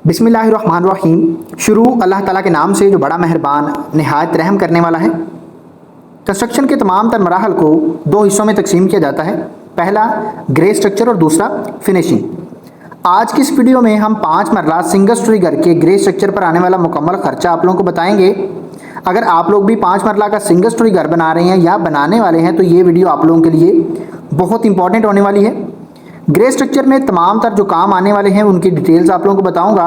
बिस्मिल्लाहिर्रहमानिर्रहीम। शुरू अल्लाह ताला के नाम से जो बड़ा मेहरबान नहायत रहम करने वाला है। कंस्ट्रक्शन के तमाम तर मराहल को दो हिस्सों में तकसीम किया जाता है, पहला ग्रे स्ट्रक्चर और दूसरा फिनिशिंग। आज की इस वीडियो में हम 5 मरला सिंगल स्टोरी घर के ग्रे स्ट्रक्चर पर आने वाला मुकम्मल खर्चा आप लोगों को बताएंगे। अगर आप लोग भी 5 मरला का सिंगल स्टोरी घर बना रहे हैं या बनाने वाले हैं तो ये वीडियो आप लोगों के लिए बहुत इंपॉर्टेंट होने वाली है। ग्रे स्ट्रक्चर में तमाम तर जो काम आने वाले हैं उनकी डिटेल्स आप लोगों को बताऊंगा।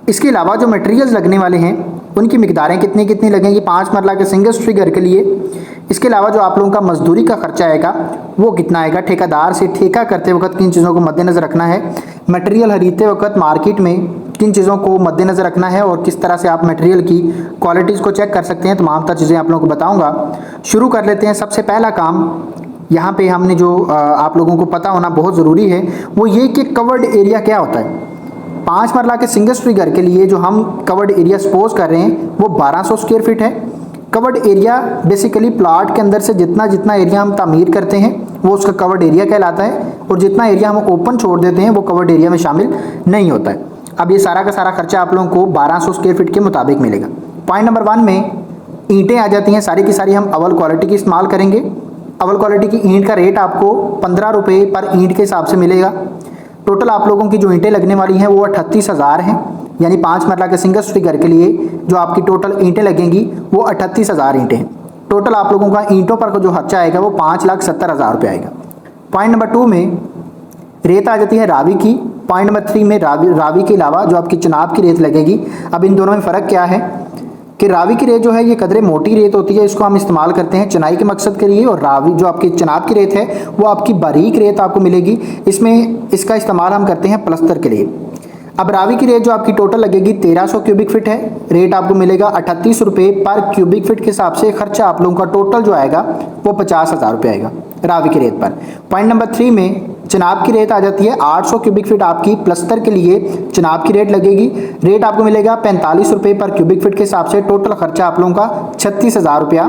इसके अलावा जो मटेरियल्स लगने वाले हैं उनकी मिकदारें कितनी कितनी लगेंगी 5 मरला के सिंगल स्टोरी घर के लिए। इसके अलावा जो आप लोगों का मजदूरी का खर्चा आएगा वो कितना आएगा, ठेकेदार से ठेका करते वक्त किन चीज़ों को मद्देनज़र रखना है, मटेरियल खरीदते वक्त मार्केट में किन चीज़ों को मद्देनज़र रखना है और किस तरह से आप मटेरियल की क्वालिटीज़ को चेक कर सकते हैं, तमाम तर चीज़ें आप लोगों को बताऊँगा। शुरू कर लेते हैं। सबसे पहला काम यहाँ पे हमने जो आप लोगों को पता होना बहुत ज़रूरी है वो ये कि कवर्ड एरिया क्या होता है। 5 मरला के सिंगल स्टोरी घर के लिए जो हम कवर्ड एरिया सपोज कर रहे हैं वो 1200 स्क्वायर फीट है। कवर्ड एरिया बेसिकली प्लाट के अंदर से जितना एरिया हम तामीर करते हैं वो उसका कवर्ड एरिया कहलाता है और जितना एरिया हम ओपन छोड़ देते हैं वो कवर्ड एरिया में शामिल नहीं होता है। अब ये सारा का सारा खर्चा आप लोगों को 1200 स्क्वायर फीट के मुताबिक मिलेगा। पॉइंट नंबर 1 में ईंटें आ जाती हैं, सारी की सारी हम अव्वल क्वालिटी की इस्तेमाल करेंगे। अव्वल क्वालिटी की ईंट का रेट आपको 15 रुपये पर ईंट के हिसाब से मिलेगा। टोटल आप लोगों की जो ईंटें लगने वाली हैं वो 38,000 हैं, यानी 5 मरला के सिंगल स्टोरी घर के लिए जो आपकी टोटल ईंटें लगेंगी वो 38,000 ईंटें हैं। टोटल आप लोगों का ईंटों पर जो खर्चा आएगा वो 5,70,000 रुपये आएगा। पॉइंट नंबर 2 में रेत आ जाती है रावी की। पॉइंट नंबर 3 में रावी के अलावा जो आपकी चिनाब की रेत लगेगी। अब इन दोनों में फ़र्क क्या है कि रावी की रेत जो है ये कदरे मोटी रेत होती है, इसको हम इस्तेमाल करते हैं चुनाई के मकसद के लिए, और रावी जो आपकी चिनाब की रेत है वो आपकी बारीक रेत आपको मिलेगी। इसमें इसका इस्तेमाल हम करते हैं प्लस्तर के लिए। अब रावी की रेत जो आपकी टोटल लगेगी 1300 क्यूबिक फीट है, रेट आपको मिलेगा 38 रुपये पर क्यूबिक फीट के हिसाब से। खर्चा आप लोगों का टोटल जो आएगा वो 50,000 रुपये आएगा रावी की रेत पर। पॉइंट नंबर 3 में चिनाब की रेत आ जाती है 800 क्यूबिक फीट आपकी प्लस्तर के लिए चिनाब की रेट लगेगी, रेट आपको मिलेगा 45 रुपये पर क्यूबिक फीट के हिसाब से। टोटल खर्चा आप लोगों का 36,000 रुपया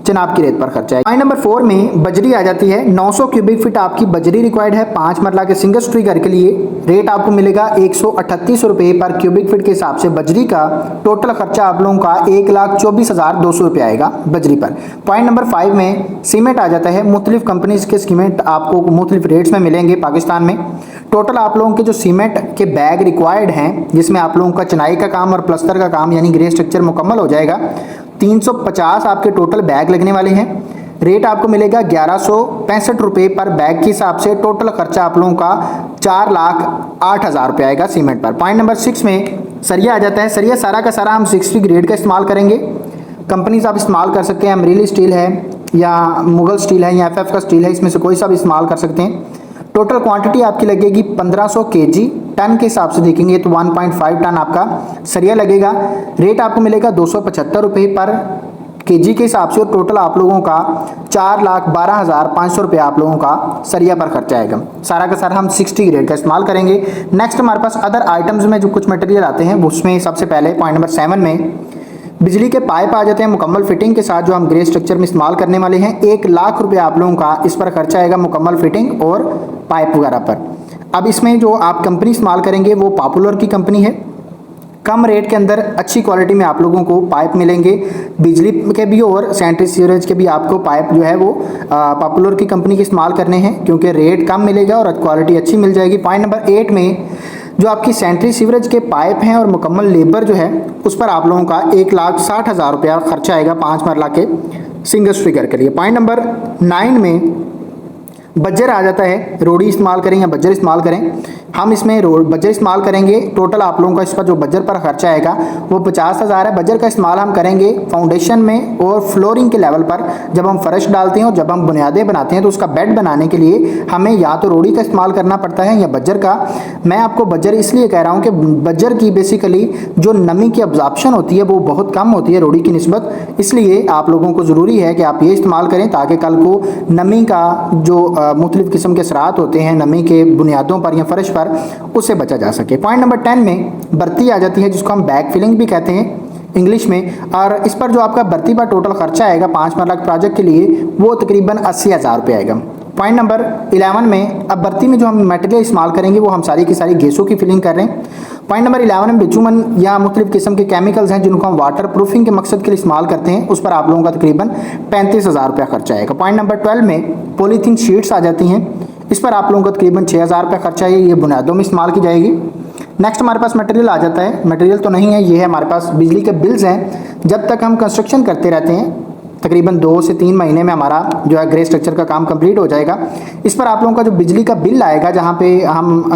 चिनाब की रेत पर खर्चा है। पॉइंट नंबर 4 में बजरी आ जाती है। 900 क्यूबिक फीट आपकी बजरी रिक्वायर्ड है 5 मरला के सिंगल स्टोरी घर के लिए, रेट आपको मिलेगा 138 रुपये पर क्यूबिक फीट के हिसाब से। बजरी का टोटल खर्चा आप लोगों का 1,24,200 रुपये आएगा बजरी पर। पॉइंट नंबर 5 में सीमेंट आ जाता है। मुख्तलिफ कंपनीज के सीमेंट आपको मुख्तलिफ रेट्स में मिलेंगे पाकिस्तान में। टोटल आप लोगों के जो सीमेंट के बैग रिक्वायर्ड हैं जिसमें आप लोगों का चिनाई का काम और प्लस्तर का काम यानी ग्रे स्ट्रक्चर मुकम्मल हो जाएगा, 350 आपके टोटल बैग लगने वाले हैं। रेट आपको मिलेगा 1165 रुपये पर बैग के हिसाब से। टोटल खर्चा आप लोगों का 4,08,000 रुपये आएगा सीमेंट पर। पॉइंट नंबर 6 में सरिया आ जाता है। सरिया सारा का सारा हम 60 ग्रेड का इस्तेमाल करेंगे। कंपनीज आप इस्तेमाल कर सकते हैं, अमरीली स्टील है या मुगल स्टील है या FF का स्टील है, इसमें से कोई सा भी इस्तेमाल कर सकते हैं। टोटल क्वांटिटी आपकी लगेगी 1500 kg। टन के हिसाब से देखेंगे तो 1.5 टन आपका सरिया लगेगा। रेट आपको मिलेगा 275 रुपये पर kg के हिसाब से। और टोटल आप लोगों का 4,12,500 रुपये आप लोगों का सरिया पर खर्चा आएगा। सारा का सारा हम 60 ग्रेड का इस्तेमाल करेंगे। नेक्स्ट हमारे पास अदर आइटम्स में जो कुछ मटेरियल आते हैं उसमें सबसे पहले पॉइंट नंबर 7 में बिजली के पाइप आ जाते हैं मुकम्मल फिटिंग के साथ जो हम ग्रे स्ट्रक्चर में इस्तेमाल करने वाले हैं। 1,00,000 रुपये आप लोगों का इस पर खर्चा आएगा मुकम्मल फिटिंग और पाइप वगैरह पर। अब इसमें जो आप कंपनी इस्तेमाल करेंगे वो पॉपुलर की कंपनी है। कम रेट के अंदर अच्छी क्वालिटी में आप लोगों को पाइप मिलेंगे, बिजली के भी और सैनिटरी सीवरेज के भी आपको पाइप जो है वो पॉपुलर की कंपनी के इस्तेमाल करने हैं क्योंकि रेट कम मिलेगा और क्वालिटी अच्छी मिल जाएगी। पॉइंट नंबर 8 में जो आपकी सैनिटरी सीवरेज के पाइप हैं और मुकम्मल लेबर जो है उस पर आप लोगों का 1,60,000 रुपया खर्चा आएगा 5 मरला के सिंगल स्टोरी घर के लिए। पॉइंट नंबर 9 में बज्जर आ जाता है। रोड़ी इस्तेमाल करें या बज्जर इस्तेमाल करें, हम इसमें बज्जर इस्तेमाल करेंगे। टोटल आप लोगों का इस पर जो बज्जर पर खर्चा आएगा वो 50,000 है। बज्जर का इस्तेमाल हम करेंगे फाउंडेशन में और फ्लोरिंग के लेवल पर जब हम फर्श डालते हैं और जब हम बुनियादें बनाते हैं तो उसका बेड बनाने के लिए हमें या तो रोड़ी का इस्तेमाल करना पड़ता है या बज्जर का। मैं आपको बज्जर इसलिए कह रहा हूँ कि बज्जर की बेसिकली जो नमी की अब्जॉर्प्शन होती है वो बहुत कम होती है रोड़ी की निस्बत, इसलिए आप लोगों को ज़रूरी है कि आप ये इस्तेमाल करें ताकि कल को नमी का जो मुख्तलिफ किस्म के असरात होते हैं नमी के बुनियादों पर या फर्श पर उससे बचा जा सके। पॉइंट नंबर 10 में बर्ती आ जाती है जिसको हम बैक फिलिंग भी कहते हैं इंग्लिश में, और इस पर जो आपका बर्ती पर टोटल खर्चा आएगा 5 मरला प्रोजेक्ट के लिए वो तकरीबन 80,000 रुपये आएगा। पॉइंट नंबर 11 में अब बर्ती में जो हम मटेरियल इस्तेमाल करेंगे वो हम सारी की सारी गैसों की फिलिंग कर रहे हैं। पॉइंट नंबर 11 में बिचुमन या मुख्तलिफ किस्म के केमिकल्स हैं जिनको हम वाटर प्रूफिंग के मकसद के लिए इस्तेमाल करते हैं, उस पर आप लोगों का तकरीबन 35,000 रुपया खर्चा आएगा। पॉइंट नंबर 12 में पॉलीथीन शीट्स आ जाती हैं, इस पर आप लोगों का तकरीबन 6,000 रुपया खर्चा है, ये बुनियादों में इस्तेमाल की जाएगी। नेक्स्ट हमारे पास मटेरियल आ जाता है, मटेरियल तो नहीं है, ये है हमारे पास बिजली के बिल्स हैं। जब तक हम कंस्ट्रक्शन करते रहते हैं तकरीबन 2 से 3 महीने में हमारा जो है ग्रे स्ट्रक्चर का काम कंप्लीट हो जाएगा। इस पर आप लोगों का जो बिजली का बिल आएगा, जहाँ पे हम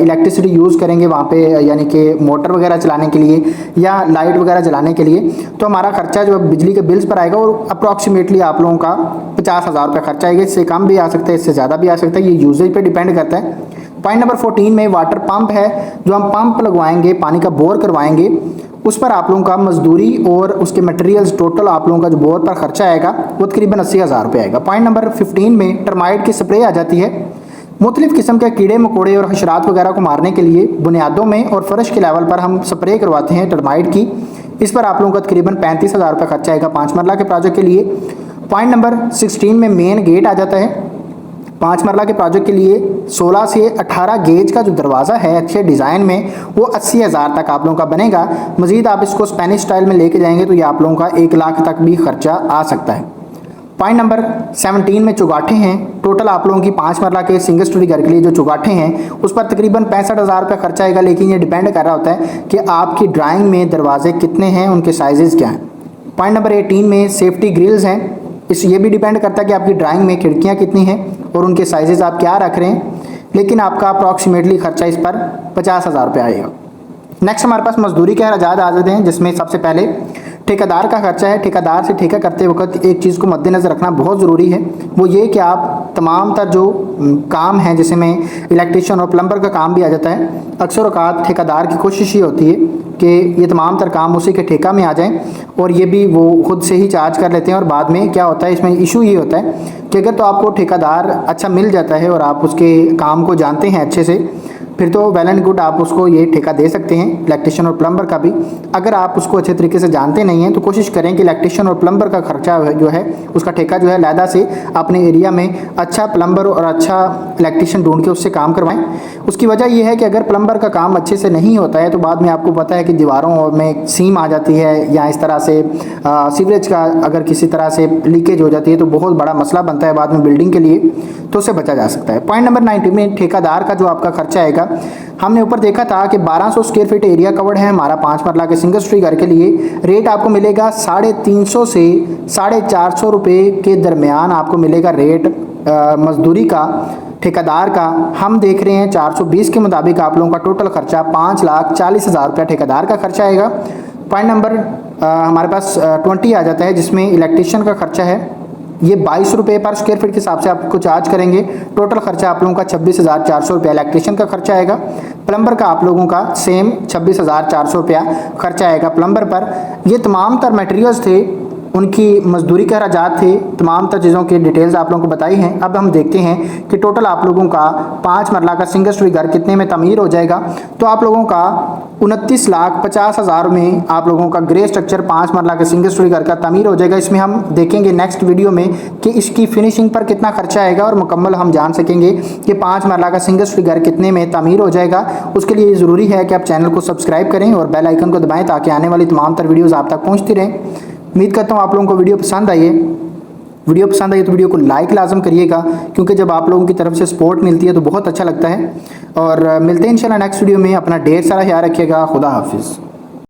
इलेक्ट्रिसिटी यूज़ करेंगे वहाँ पे, यानी कि मोटर वगैरह चलाने के लिए या लाइट वगैरह जलाने के लिए, तो हमारा खर्चा जो बिजली के बिल्स पर आएगा और अप्रॉक्सीमेटली आप लोगों का 50,000 रुपये खर्चा आएगा। इससे कम भी आ सकता है, इससे ज़्यादा भी आ सकता है, ये यूजेज पर डिपेंड करता है। पॉइंट नंबर 14 में वाटर पंप है, जो हम पंप लगवाएंगे, पानी का बोर करवाएंगे, उस पर आप लोगों का मजदूरी और उसके मटेरियल्स टोटल आप लोगों का जो बोर पर खर्चा आएगा वो तकरीबन 80,000 रुपये आएगा। पॉइंट नंबर 15 में टर्माइट की स्प्रे आ जाती है। मुख्तलिफ किस्म के कीड़े मकोड़े और हशरात वगैरह को मारने के लिए बुनियादों में और फर्श के लेवल पर हम स्प्रे करवाते हैं टर्माइट की, इस पर आप लोगों का तकरीबन 35,000 रुपये खर्चा आएगा 5 मरला के प्रोजेक्ट के लिए। पॉइंट नंबर 16 में मेन गेट आ जाता है। 5 मरला के प्रोजेक्ट के लिए 16 से 18 गेज का जो दरवाज़ा है अच्छे डिज़ाइन में, वो 80,000 तक आप लोगों का बनेगा। मज़ीद आप इसको स्पेनिश स्टाइल में लेके जाएंगे तो ये आप लोगों का 1 लाख तक भी खर्चा आ सकता है। पॉइंट नंबर 17 में चुगाठे हैं। टोटल आप लोगों की 5 मरला के सिंगल स्टोरी घर के लिए जो चुगाठे हैं उस पर तकरीबन 65,000 रुपये खर्चा आएगा, लेकिन ये डिपेंड कर रहा होता है कि आपकी ड्राइंग में दरवाजे कितने हैं, उनके साइजेज़ क्या हैं। पॉइंट नंबर 18 में सेफ्टी ग्रिल्स हैं। ये भी डिपेंड करता है कि आपकी ड्राइंग में खिड़कियाँ कितनी हैं और उनके साइजेज़ आप क्या रख रहे हैं, लेकिन आपका अप्रॉक्सीमेटली खर्चा इस पर 50,000 रुपये आएगा। नेक्स्ट हमारे पास मजदूरी के अखराज आ जाते हैं, जिसमें सबसे पहले ठेकेदार का खर्चा है। ठेकेदार से ठेका करते वक्त एक चीज़ को मद्देनज़र रखना बहुत ज़रूरी है, वो ये कि आप तमाम तर जो काम हैं, जैसे में इलेक्ट्रीशियन और प्लम्बर का काम भी आ जाता है, अक्सर औक़ात ठेकेदार की कोशिश ये होती है कि ये तमाम तर काम उसी के ठेका में आ जाएं और ये भी वो खुद से ही चार्ज कर लेते हैं। और बाद में क्या होता है, इसमें इशू ये होता है कि अगर तो आपको ठेकेदार अच्छा मिल जाता है और आप उसके काम को जानते हैं अच्छे से, फिर तो वेल एंड गुड, आप उसको ये ठेका दे सकते हैं, इलेक्ट्रिशियन और प्लम्बर का भी। अगर आप उसको अच्छे तरीके से जानते नहीं हैं तो कोशिश करें कि इलेक्ट्रिशियन और प्लम्बर का खर्चा जो है उसका ठेका जो है अलहदा से अपने एरिया में अच्छा प्लम्बर और अच्छा इलेक्ट्रिशियन ढूंढ के उससे काम करवाएं। उसकी वजह यह है कि अगर प्लम्बर का काम अच्छे से नहीं होता है तो बाद में आपको पता है कि दीवारों में सीम आ जाती है, या इस तरह से सीवरेज का अगर किसी तरह से लीकेज हो जाती है तो बहुत बड़ा मसला बनता है बाद में बिल्डिंग के लिए, तो उससे बचा जा सकता है। पॉइंट नंबर 19 में ठेकेदार का जो आपका खर्चा आएगा, हमने ऊपर देखा था कि 1200 स्क्वायर फीट एरिया कवर्ड है हमारा 5 मरला के सिंगल स्टोरी घर के लिए। रेट आपको मिलेगा 350 से 450 रुपये के दरमियान आपको मिलेगा रेट मजदूरी का, ठेकेदार का। हम देख रहे हैं 420 के मुताबिक आप लोगों का टोटल खर्चा 5,40,000 रुपया ठेकेदार का खर्चा आएगा। पॉइंट नंबर हमारे पास 20 आ जाता है, जिसमें इलेक्ट्रीशियन का खर्चा है, ये 22 रुपये पर स्क्वायर फीट के हिसाब से आपको चार्ज करेंगे। टोटल खर्चा आप लोगों का 26,400 रुपया इलेक्ट्रिशियन का खर्चा आएगा। प्लम्बर का आप लोगों का सेम 26,400 रुपया खर्चा आएगा प्लम्बर पर। ये तमाम तर मटेरियल्स थे, उनकी मजदूरी के अखराजात थे, तमाम तर चीज़ों की डिटेल्स आप लोगों को बताई हैं। अब हम देखते हैं कि टोटल आप लोगों का 5 मरला का सिंगल स्टोरी घर कितने में तमीर हो जाएगा। तो आप लोगों का 29,50,000 में आप लोगों का ग्रे स्ट्रक्चर 5 मरला के सिंगल स्टोरी घर का तमीर हो जाएगा। इसमें हम देखेंगे नेक्स्ट वीडियो में कि इसकी फिनिशिंग पर कितना खर्चा आएगा और मुकम्मल हम जान सकेंगे कि 5 मरला का सिंगल स्टोरी घर कितने में तमीर हो जाएगा। उसके लिए ज़रूरी है कि आप चैनल को सब्सक्राइब करें और बेल आइकन को दबाएँ ताकि आने वाली तमाम तर वीडियोज़ आप तक पहुँचती रहें। उम्मीद करता हूँ आप लोगों को वीडियो पसंद आई है। वीडियो पसंद आई तो वीडियो को लाइक लाजम करिएगा, क्योंकि जब आप लोगों की तरफ से सपोर्ट मिलती है तो बहुत अच्छा लगता है। और मिलते हैं इंशाल्लाह नेक्स्ट वीडियो में। अपना ढेर सारा ख्याल रखिएगा। खुदा हाफिज़।